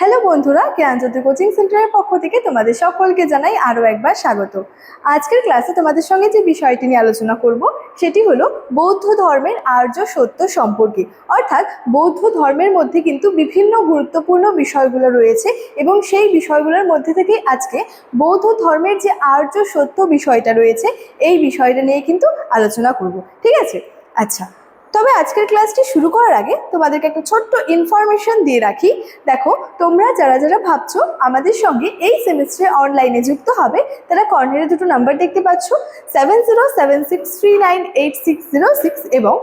Hello বন্ধুরা, জ্ঞানজ্যোতি coaching সেন্টারের পক্ষ থেকে তোমাদের সকলকে জানাই আরও একবার স্বাগত। আজকের ক্লাসে তোমাদের সঙ্গে যে বিষয়টি নিয়ে আলোচনা করব সেটি হলো বৌদ্ধ ধর্মের আর্য সত্য সম্পর্কে। অর্থাৎ বৌদ্ধ ধর্মের মধ্যে কিন্তু বিভিন্ন গুরুত্বপূর্ণ বিষয়গুলো রয়েছে এবং সেই বিষয়গুলোর মধ্যে থেকে আজকে বৌদ্ধ ধর্মের যে আর্য সত্য বিষয়টা রয়েছে এই বিষয়টা নিয়ে কিন্তু আলোচনা করব। ঠিক আছে? আচ্ছা, তবে আজকের ক্লাসটি শুরু করার আগে তোমাদেরকে একটা ছোট্ট ইনফরমেশন দিয়ে রাখি। দেখো, তোমরা যারা যারা ভাবছো আমাদের সঙ্গে এই সেমিস্টারে অনলাইনে যুক্ত হবে, তারা কর্নারে দুটো নাম্বার দেখতে পাচ্ছ, 7076398606 এবং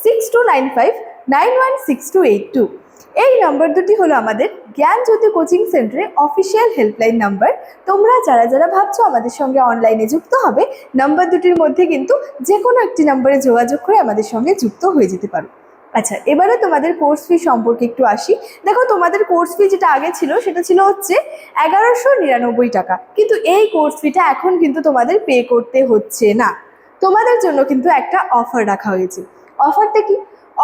6295916282। এই নাম্বার দুটি হলো আমাদের জ্ঞানজ্যোতি কোচিং সেন্টারে অফিসিয়াল হেল্পলাইন নাম্বার। তোমরা যারা যারা ভাবছো আমাদের সঙ্গে অনলাইনে যুক্ত হবে, নাম্বার দুটির মধ্যে কিন্তু যে কোনো একটি নাম্বারে যোগাযোগ করে আমাদের সঙ্গে যুক্ত হয়ে যেতে পারো। আচ্ছা, এবারে তোমাদের কোর্স ফি সম্পর্কে একটু আসি। দেখো, তোমাদের কোর্স ফি যেটা আগে ছিল সেটা ছিল হচ্ছে 1199 টাকা, কিন্তু এই কোর্স ফিটা এখন কিন্তু তোমাদের পে করতে হচ্ছে না। তোমাদের জন্য কিন্তু একটা অফার রাখা হয়েছে। অফারটা কি?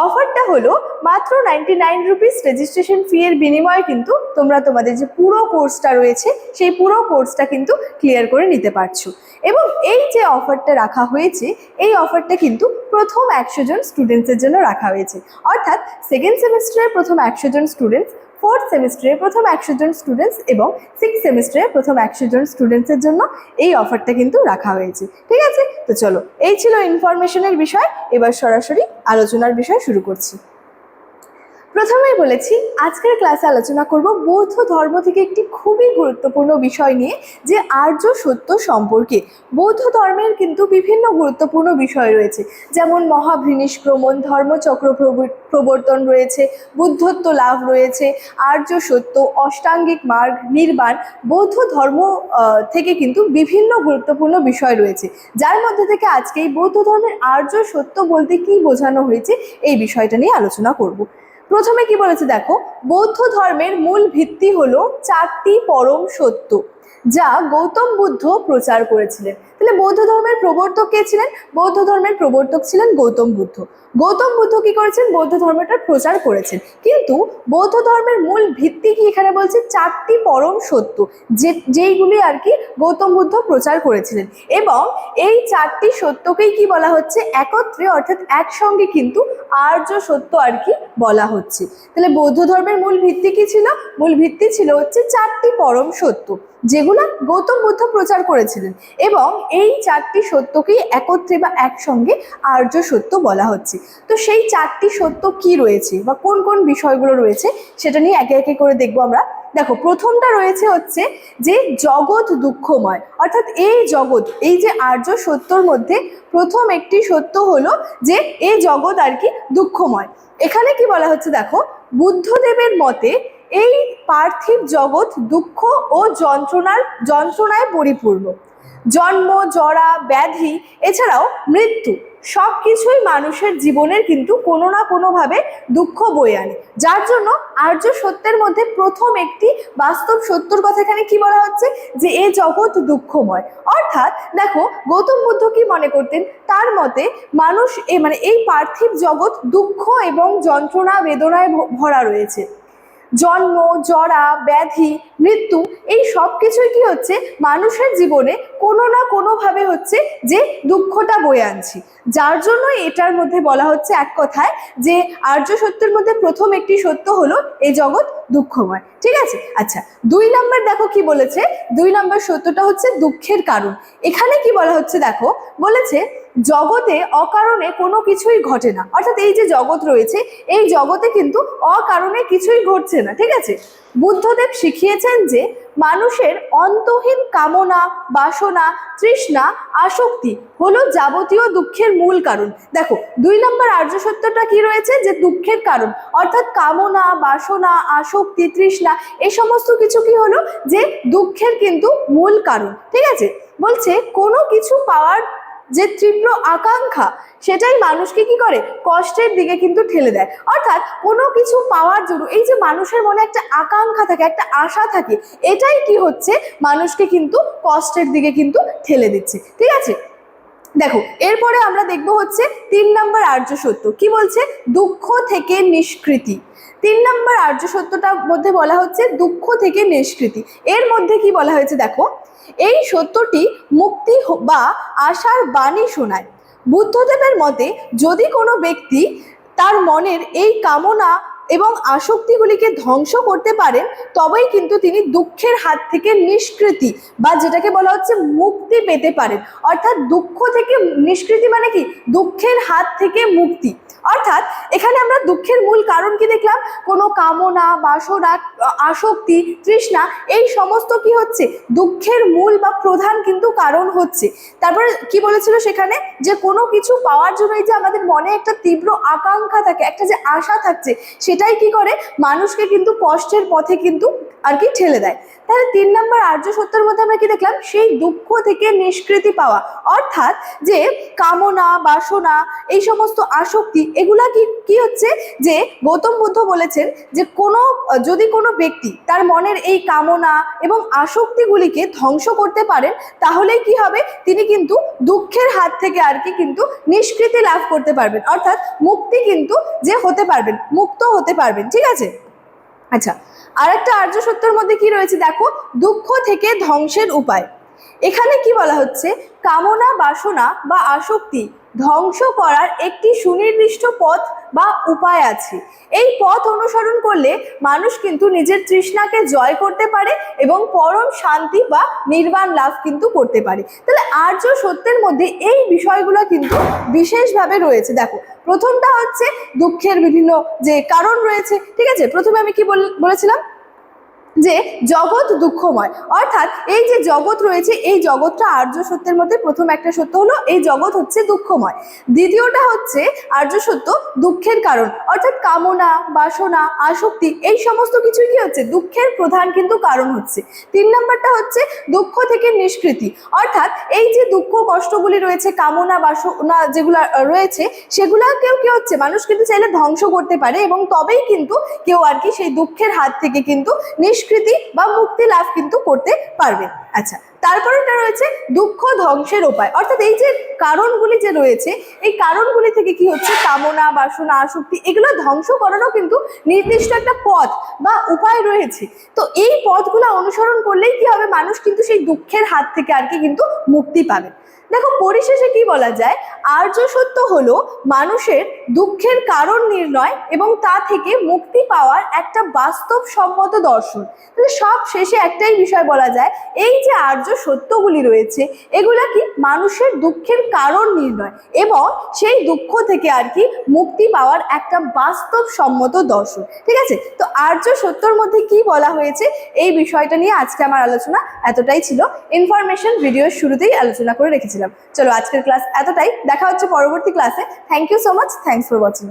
অফারটা হলো মাত্র 99 রুপিস রেজিস্ট্রেশন ফি এর বিনিময়ে কিন্তু তোমরা তোমাদের যে পুরো কোর্সটা রয়েছে সেই পুরো কোর্সটা কিন্তু ক্লিয়ার করে নিতে পারছো। এবং এই যে অফারটা রাখা হয়েছে, এই অফারটা কিন্তু প্রথম 100 জন স্টুডেন্টসের জন্য রাখা হয়েছে। অর্থাৎ সেকেন্ড সেমিস্টারের প্রথম 100 জন স্টুডেন্টস, ফোর্থ সেমিস্টারের প্রথম 100 জন স্টুডেন্টস এবং সিক্স সেমিস্টারের প্রথম 100 জন স্টুডেন্টসের জন্য এই অফারটা কিন্তু রাখা হয়েছে। ঠিক আছে? তো চলো, এই ছিল ইনফরমেশনের বিষয়। এবার সরাসরি আলোচনার বিষয় শুরু করছি। প্রথমেই বলেছি, আজকের ক্লাসে আলোচনা করব বৌদ্ধ ধর্ম থেকে একটি খুবই গুরুত্বপূর্ণ বিষয় নিয়ে, যে আর্য সত্য সম্পর্কে। বৌদ্ধ ধর্মের কিন্তু বিভিন্ন গুরুত্বপূর্ণ বিষয় রয়েছে, যেমন মহাভৃনিষ্ক্রমণ, ধর্মচক্র প্রবর্তন রয়েছে, বুদ্ধত্ব লাভ রয়েছে, আর্য সত্য, অষ্টাঙ্গিক মার্গ, নির্বাণ। বৌদ্ধ ধর্ম থেকে কিন্তু বিভিন্ন গুরুত্বপূর্ণ বিষয় রয়েছে, যার মধ্যে থেকে আজকে এই বৌদ্ধ ধর্মের আর্য সত্য বলতে কি বোঝানো হয়েছে এই বিষয়টা নিয়ে আলোচনা করব। প্রথমে কি বলেছে দেখো, বৌদ্ধ ধর্মের মূল ভিত্তি হলো 4টি পরম সত্য, যা গৌতম বুদ্ধ প্রচার করেছিলেন। তাহলে বৌদ্ধ ধর্মের প্রবর্তক কে ছিলেন? বৌদ্ধ ধর্মের প্রবর্তক ছিলেন গৌতম বুদ্ধ। গৌতম বুদ্ধ কি করেছেন? বৌদ্ধ ধর্মটার প্রচার করেছেন। কিন্তু বৌদ্ধ ধর্মের মূল ভিত্তি কি এখানে বলছে? 4টি পরম সত্য, যেইগুলি আর কি গৌতম বুদ্ধ প্রচার করেছিলেন। এবং এই 4টি সত্যকেই কি বলা হচ্ছে? একত্রে, অর্থাৎ একসঙ্গে কিন্তু আর্য সত্য আর কি বলা হচ্ছে। তাহলে বৌদ্ধ ধর্মের মূল ভিত্তি কি ছিল? মূল ভিত্তি ছিল হচ্ছে 4টি পরম সত্য, যেগুলো গৌতম বুদ্ধ প্রচার করেছিলেন। এবং এই 4টি সত্যকেই একত্রে বা একসঙ্গে আর্য সত্য বলা হচ্ছে। তো সেই 4টি সত্য কি রয়েছে বা কোন কোন বিষয়গুলো রয়েছে সেটা নিয়ে একে একে করে দেখবো আমরা। দেখো, প্রথমটা রয়েছে হচ্ছে যে জগৎ দুঃখময়। অর্থাৎ এই জগৎ, এই যে আর্য সত্যর মধ্যে প্রথম একটি সত্য হলো যে এই জগৎ আর কি দুঃখময়। এখানে কি বলা হচ্ছে দেখো, বুদ্ধদেবের মতে এই পার্থিব জগৎ দুঃখ ও যন্ত্রণায় পরিপূর্ণ। জন্ম, জরা, ব্যাধি, এছাড়াও মৃত্যু সব কিছুই মানুষের জীবনের কিন্তু কোনো না কোনোভাবে দুঃখ বয়ে আনে। যার জন্য আর্য সত্যের মধ্যে প্রথম একটি বাস্তব সত্যর কথা এখানে কি বলা হচ্ছে? যে এ জগৎ দুঃখময়। অর্থাৎ দেখো, গৌতম বুদ্ধ কি মনে করতেন? তার মতে মানুষ এই পার্থিব জগৎ দুঃখ এবং যন্ত্রণা বেদনায় ভরা রয়েছে। জন্ম, জরা, ব্যাধি, মৃত্যু এই সব কিছুই কি হচ্ছে? মানুষের জীবনে কোনো না কোনোভাবে হচ্ছে যে দুঃখটা বয়ে আনছে। যার জন্য এটার মধ্যে বলা হচ্ছে এক কথায় যে আর্য সত্যের মধ্যে প্রথম একটি সত্য হলো এই জগৎ দুঃখময়। ঠিক আছে? আচ্ছা, 2 নম্বর দেখো কি বলেছে। 2 নম্বর সত্যটা হচ্ছে দুঃখের কারণ। এখানে কি বলা হচ্ছে দেখো, বলেছে জগতে অকারণে কোনো কিছুই ঘটে না। অর্থাৎ এই যে জগৎ রয়েছে, এই জগতে কিন্তু অকারণে কিছুই ঘটছে না। ঠিক আছে? বুদ্ধদেব শিখিয়েছেন যে মানুষের অন্তহীন কামনা, বাসনা, তৃষ্ণা, আসক্তি হলো যাবতীয় দুঃখের মূল কারণ। দেখো, 2 নম্বর আর্য সত্যটা কি রয়েছে? যে দুঃখের কারণ, অর্থাৎ কামনা, বাসনা, আসক্তি, তৃষ্ণা এই সমস্ত কিছু কি হলো? যে দুঃখের কিন্তু মূল কারণ। ঠিক আছে? বলছে কোনো কিছু পাওয়ার যে তীব্র আকাঙ্ক্ষা, সেটাই মানুষকে কি করে? কষ্টের দিকে কিন্তু ঠেলে দেয়। অর্থাৎ কোনো কিছু পাওয়ার জন্য এই যে মানুষের মনে একটা আকাঙ্ক্ষা থাকে, একটা আশা থাকে, এটাই কি হচ্ছে? মানুষকে কিন্তু কষ্টের দিকে কিন্তু ঠেলে দিচ্ছে। ঠিক আছে? দেখো এরপরে আমরা দেখবো হচ্ছে 3 নম্বর আর্য সত্য। কি বলছে? দুঃখ থেকে নিষ্কৃতি। 3 নম্বর আর্য সত্যটার মধ্যে বলা হচ্ছে দুঃখ থেকে নিষ্কৃতি। এর মধ্যে কি বলা হয়েছে দেখো, এই সত্যটি মুক্তি বা আশার বাণী শোনায়। বুদ্ধদেবের মতে যদি কোনো ব্যক্তি তার মনের এই কামনা এবং আসক্তিগুলিকে ধ্বংস করতে পারেন, তবেই কিন্তু তিনি দুঃখের হাত থেকে নিষ্কৃতি বা যেটাকে বলা হচ্ছে মুক্তি পেতে পারেন। অর্থাৎ দুঃখ থেকে নিষ্কৃতি মানে কি? দুঃখের হাত থেকে মুক্তি। অর্থাৎ এখানে আমরা দুঃখের মূল কারণ কি দেখলাম? কোনো কামনা, বাসনা, আসক্তি, তৃষ্ণা, এই সমস্ত কি হচ্ছে? দুঃখের মূল বা প্রধান কিন্তু কারণ হচ্ছে। তারপরে কি বলেছিল সেখানে? যে কোনো কিছু পাওয়ার জন্য এই যে আমাদের মনে একটা তীব্র আকাঙ্ক্ষা থাকে, একটা যে আশা থাকছে, সেটাই কি করে? মানুষকে কিন্তু কষ্টের পথে কিন্তু আর কি ঠেলে দেয়। তাহলে 3 নম্বর আর্য সত্যের মধ্যে আমরা কি দেখলাম? সেই দুঃখ থেকে নিষ্কৃতি পাওয়া। অর্থাৎ যে কামনা, বাসনা, এই সমস্ত আসক্তি, এগুলা কি হচ্ছে? যে গৌতম বুদ্ধ বলেছেন যে যদি কোনো ব্যক্তি তার মনের এই কামনা এবং আসক্তিগুলিকে ধ্বংস করতে পারেন, তাহলেই কি হবে? তিনি কিন্তু দুঃখের হাত থেকে আর কি কিন্তু নিষ্কৃতি লাভ করতে পারবেন। অর্থাৎ মুক্তি কিন্তু যে হতে পারবেন, মুক্ত হতে পারবেন। ঠিক আছে? আচ্ছা, আরেকটা আর্য সত্যের মধ্যে কি রয়েছে দেখো, দুঃখ থেকে ধ্বংসের উপায়। এখানে কি বলা হচ্ছে? কামনা, বাসনা বা আসক্তি ধ্বংস করার একটি সুনির্দিষ্ট পথ বা উপায় আছে। এই পথ অনুসরণ করলে মানুষ কিন্তু নিজের তৃষ্ণাকে জয় করতে পারে এবং পরম শান্তি বা নির্বাণ লাভ কিন্তু করতে পারে। তাহলে আর্য সত্যের মধ্যে এই বিষয়গুলো কিন্তু বিশেষভাবে রয়েছে। দেখো, প্রথমটা হচ্ছে দুঃখের বিভিন্ন যে কারণ রয়েছে। ঠিক আছে, প্রথমে আমি কি বলেছিলাম? যে জগৎ দুঃখময়। অর্থাৎ এই যে জগৎ রয়েছে, এই জগৎটা আর্য সত্যের মধ্যে প্রথম একটা সত্য হলো এই জগৎ হচ্ছে দুঃখময়। দ্বিতীয়টা হচ্ছে আর্য সত্য দুঃখের কারণ। অর্থাৎ কামনা, বাসনা, আসক্তি, এই সমস্ত কিছুই কি হচ্ছে? দুঃখের প্রধান কিন্তু কারণ হচ্ছে। 3 নম্বরটা হচ্ছে দুঃখ থেকে নিষ্কৃতি। অর্থাৎ এই যে দুঃখ কষ্টগুলি রয়েছে, কামনা, বাসনা যেগুলা রয়েছে, সেগুলাকেও কি হচ্ছে? মানুষ কিন্তু চাইলে ধ্বংস করতে পারে এবং তবেই কিন্তু কেউ আর কি সেই দুঃখের হাত থেকে কিন্তু নিষ্কৃতি বা মুক্তি লাভ কিন্তু করতে পারবে। আচ্ছা, তারপরেটা রয়েছে দুঃখ ধ্বংসের উপায়। অর্থাৎ এই যে কারণগুলি যে রয়েছে, এই কারণগুলি থেকে কি হচ্ছে? কামনা, বাসনা, আসক্তি, এগুলো ধ্বংস করারও কিন্তু নির্দিষ্ট একটা পথ বা উপায় রয়েছে। তো এই পথগুলো অনুসরণ করলেই কি হবে? মানুষ কিন্তু সেই দুঃখের হাত থেকে আর কি কিন্তু মুক্তি পাবে। দেখো, পরিশেষে কি বলা যায়? আর্য সত্য হলো মানুষের দুঃখের কারণ নির্ণয় এবং তা থেকে মুক্তি পাওয়ার একটা বাস্তবসম্মত দর্শন। তাহলে সব শেষে একটাই বিষয় বলা যায়, এই যে আর্য সত্যগুলি রয়েছে, এগুলা কি? মানুষের দুঃখের কারণ নির্ণয় এবং সেই দুঃখ থেকে আর কি মুক্তি পাওয়ার একটা বাস্তবসম্মত দর্শন। ঠিক আছে, তো আর্য সত্যর মধ্যে কি বলা হয়েছে, এই বিষয়টা নিয়ে আজকে আমার আলোচনা এতটাই ছিল। ইনফরমেশন ভিডিওর শুরুতেই আলোচনা করে রেখেছিলাম। চলো, আজকের ক্লাস এতটাই। দেখা হচ্ছে পরবর্তী ক্লাসে। Thank you so much. Thanks for watching.